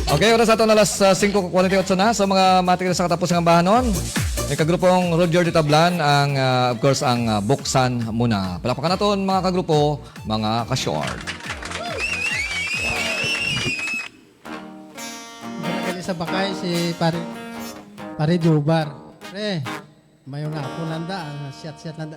Okay, oras ato na alas 5:48 na sa mga matik sa katapos ng bahanon. May kagrupong Roger de Tablan ang of course ang Buksan Muna. Palakpakan naton mga kagrupo, mga ka-short. Gali sa bakay si Pare Jubar. Pre, mayo nga ako nanda, siyat nanda.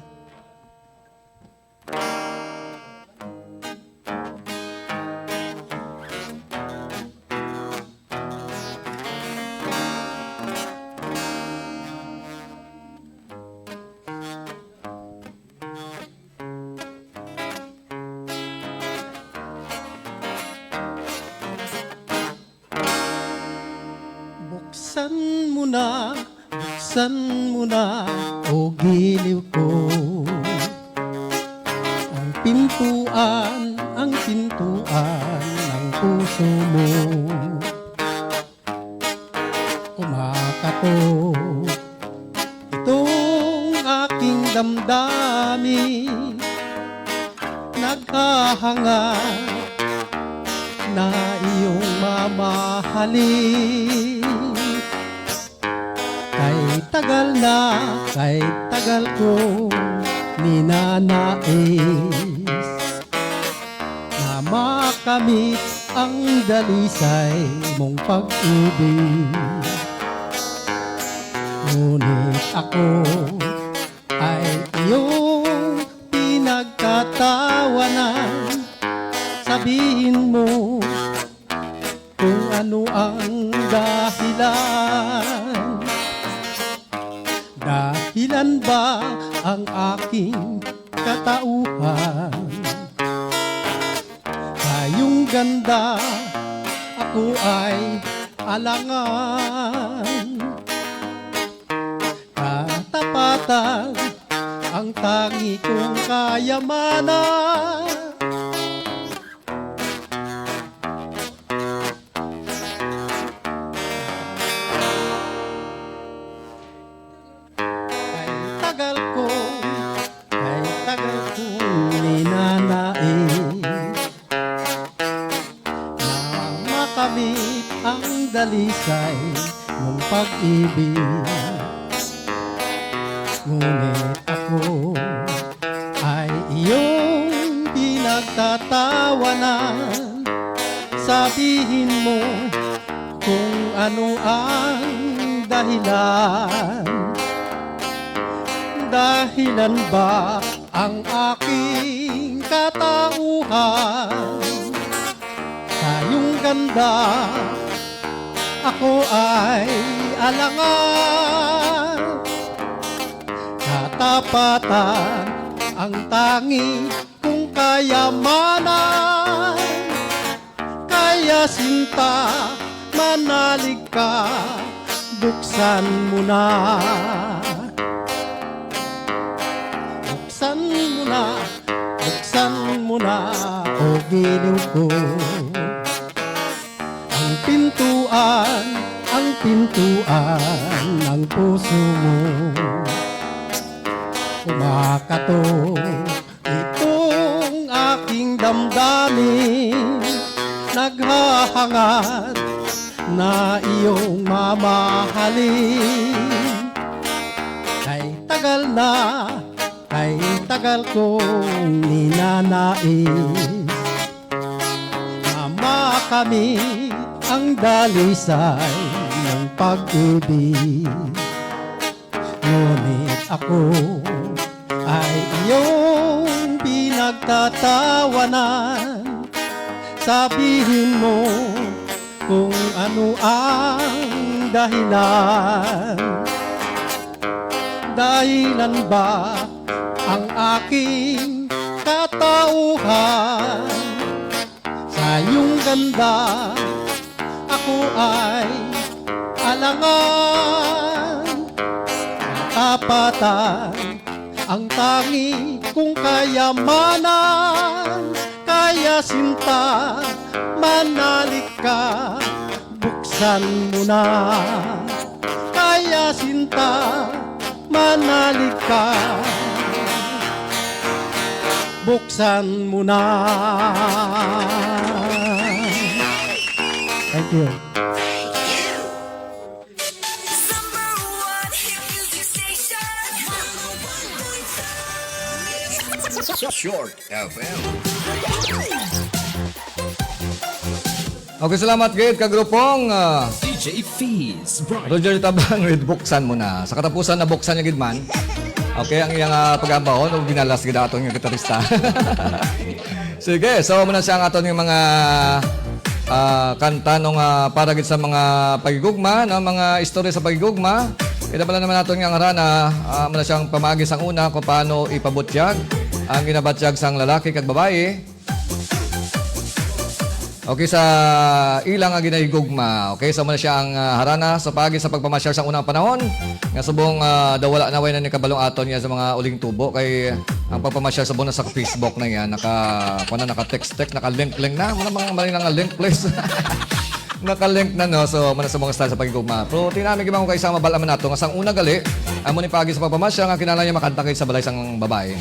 Buksan mo na, o giliw ko. Ang pintuan ng puso mo. Kumakato, itong aking damdamin. Naghahanga na iyong mamahalin. Kay tagal ko ninanais na makamit ang dalisay mong pag-ibig. Ngunit ako ay iyong pinagtatawanan. Sabihin mo kung ano ang dahilan. Dahilan ba ang aking katauhan? Kayong ganda, ako ay alangan. Katapatan ang tangi kong kayamanan. Ang dalisay mong pag-ibig. Ngunit ako ay iyong pinagtatawanan. Sabihin mo kung ano ang dahilan. Dahilan ba ang aking katauhan? Kayong ganda, ako ay alangan. Katapatan ang tangi kong kayamanan. Kaya sinta, manalig ka, buksan mo na. Buksan mo na, buksan mo na, o giliw ko. Ang pintuan ng puso mo. Kumakato itong aking damdamin. Naghahangad na iyong mamahalin. Kay tagal kong ninanais na makamit ang dalisay ng pag-ibig. Ngunit ako ay iyong pinagtatawanan. Sabihin mo kung ano ang dahilan. Dahilan ba ang aking katauhan? Sa iyong ganda, ako ay alangan. Katapatan ang tangi kong kayamanan. Kaya sinta, manalig ka, buksan mo na. Kaya sinta, manalig ka, buksan mo na. you. Number one hit music station. Short FM. Okay, salamat gid kagrupong DJ Fees. Roger Tablan with buksan mo na. Sa katapusan na buksan niya gid man. Okay, ang iyang pag-ambahon o ginalas gid aton yung gitarista. Sige, so muna siya ang aton yung mga kanta nung para gid sa mga pagigugma, no? Mga istorya sa pagigugma. Kaya pala naman natin yung harana, muna siyang pamagi sang una kung paano ipabutyag ang ginabatyag sang lalaki kag babae. Okay, sa ilang nga ginahigugma. Okay, so muna siya ang harana sa pagi sa pagpamasyar sa unang panahon. Nga subong dawala na way na ni kabalong aton niya sa mga uling tubo kay ang pagpamasyar sa na sa Facebook na yan naka-text naka-link na muna mga mali nga link please. Naka-link na no, so muna sa mga style sa pagigugma. Pero tinamig ibang kay sa mabalaman nato nga sang una gali amo ni pagi sa pagpamasyar nga kinahanglan niya makanta kay sa balay sang babae.